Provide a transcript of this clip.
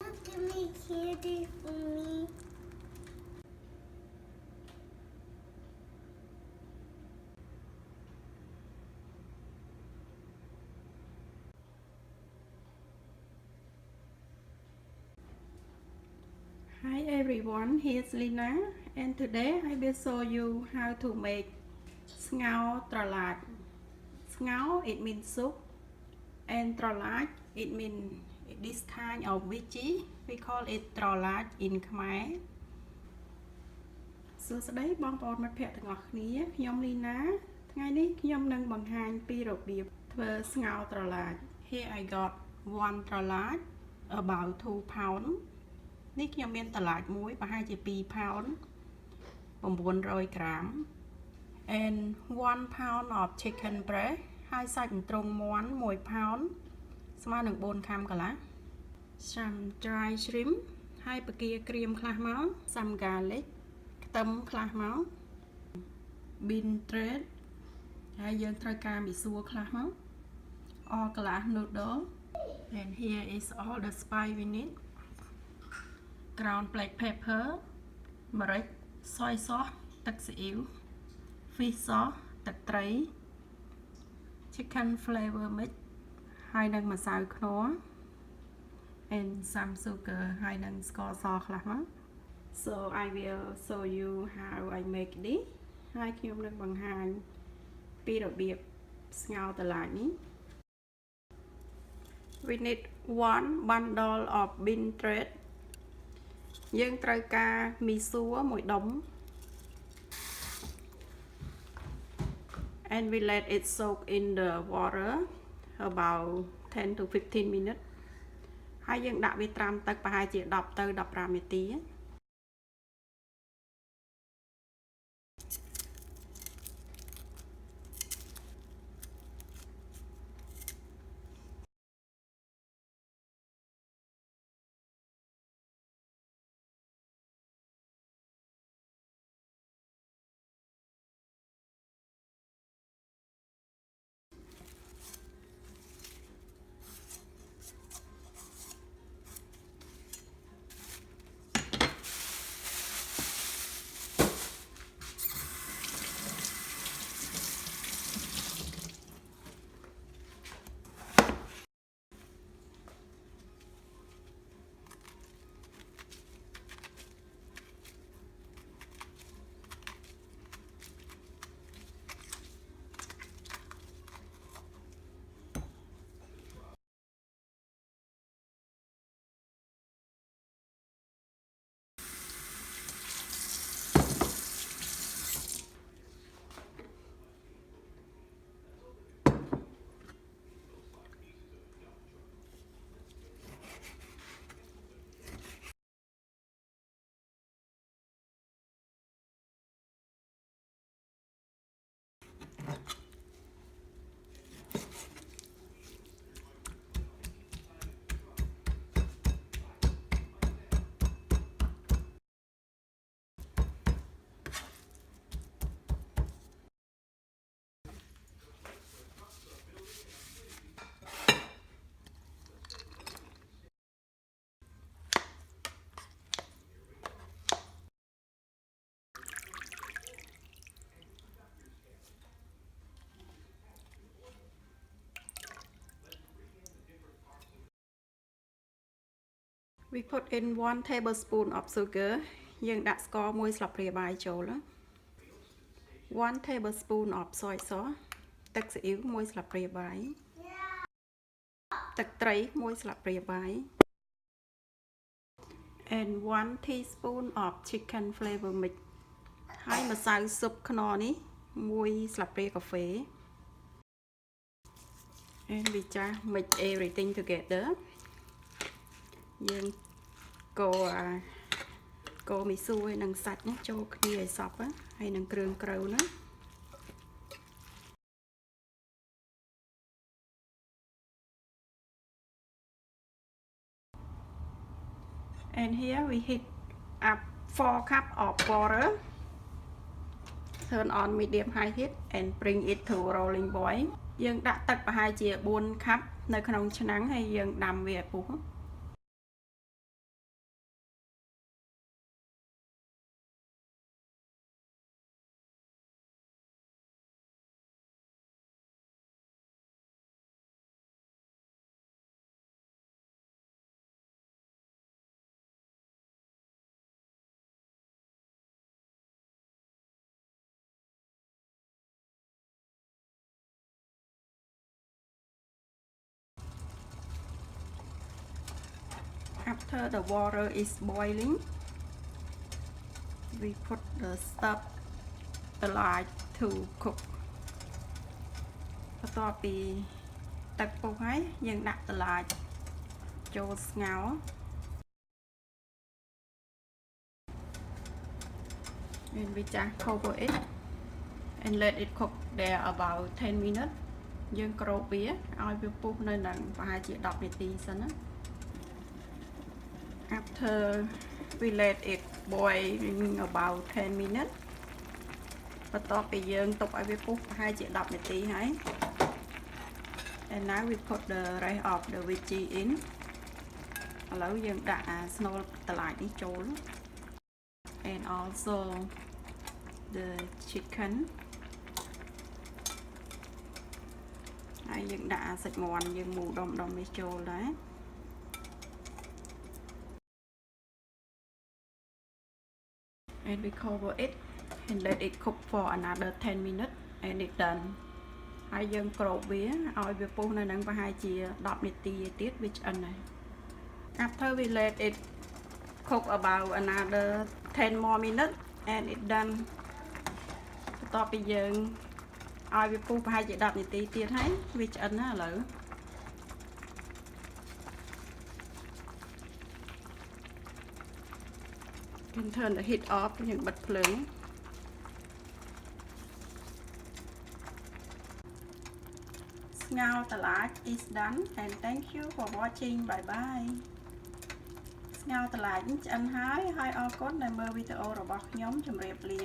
to make candy for me. Hi everyone, here's Lina, and today I will show you how to make Sgoa Tro Lach. Sgoa, it means soup, and Tro Lach, it means this kind of veggie. We call it Tro Lach in Khmer. សួស្តីបងប្អូនមិត្តភក្តិទាំងអស់គ្នាខ្ញុំលីណាថ្ងៃនេះខ្ញុំនឹងបង្ហាញពីរបៀបធ្វើស្ងោរត្រឡាច Here I got one ត្រឡាច about 2 pound នេះខ្ញុំមានត្រឡាចមួយប្រហែលជា2 pound 900 gram and 1 pound of chicken breast ហើយសាច់ទ្រង់មាន់1 pound ស្មើនឹង4ខាំកន្លះ some dry shrimp ហើយបកាក្រៀមខ្លះមក some garlic ខ្ទឹមខ្លះមក bean thread ហើយយើងត្រូវការមីសួរខ្លះមក or កន្លះ noodle and here is all the spice we need ground black pepper ម្រេច soy sauce ទឹកស៊ីអ៊ីវ fish sauce ទឹកត្រី chicken flavor mix ហើយនឹងម្សៅខ្នុរ and some sugar ហើយនឹងស្ករសខ្លះមក So I will show you how I make this ហើយខ្ញុំនឹងបង្ហាញពីរបៀបស្ងោរត្រឡាចនេះ We need 1 bundle of bean thread យើងត្រូវការមីសួរមួយដុំ and we let it soak in the water about 10 to 15 minutes ហើយយើងដាក់វាត្រាំទឹកប្រហែលជា10ទៅ15នាទី We put in 1 tablespoon of sugar យើងដាក់ស្ករ1ស្លាបព្រាបាយចូល 1 tablespoon of soy sauce ទឹកស៊ីអ៊ីវ1ស្លាបព្រាបាយទឹកត្រី1ស្លាបព្រាបាយ and 1 teaspoon of chicken flavor mix ហើយម្សៅស៊ុបខ្នុរនេះ1ស្លាបព្រាកាហ្វេ and we just mix everything together យើងកូរមីសួរនិងសាច់ចូលគ្នាឲ្យសព្វហើយនឹងគ្រឿងក្រូវណា and here we heat up 4 cup of water turn on medium high heat and bring it to rolling boil យើងដាក់ទឹកប្រហែលជា4 cup នៅក្នុងឆ្នាំងហើយយើងដាំវាឲ្យពុះ after the water is boiling we put the stuff the lach to cook បន្ទាប់ពីទឹកពុះហើយយើងដាក់ the lach ចូលស្ងោរ and we just cover it and let it cook there about 10 minutes យើងគ្របវាឲ្យវាពុះនៅនឹងប្រហែលជា10នាទីសិនណា after we let it boiling about 10 minutes បន្ទាប់ពីយើងទុកឲ្យវាពុះប្រហែលជា10នាទីហើយ and now we put the rest of the veggie in ឥឡូវយើងដាក់អា ស្នូលតឡាចនេះចូល and also the chicken ហើយយើងដាក់អាសាច់មាន់យើងមូលដុំនេះចូលដែរ and we cover it and let it cook for another 10 minutes and it done ហើយយើងគ្របវាឲ្យវាពុះនៅនឹងប្រហែលជា10នាទីទៀតវាឆ្អិនហើយ after we let it cook about another 10 more minutes and it done បន្ទាប់ពីយើងឲ្យវាពុះប្រហែលជា10នាទីទៀតហើយវាឆ្អិនណាឥឡូវ can turn the heat off យើងបិទភ្លើង ស្ងោរតឡាច is done and thank you for watching bye bye ស្ងោរតឡាចឆ្អិនហើយអរគុណដែលមើលវីដេអូរបស់ខ្ញុំជម្រាបលា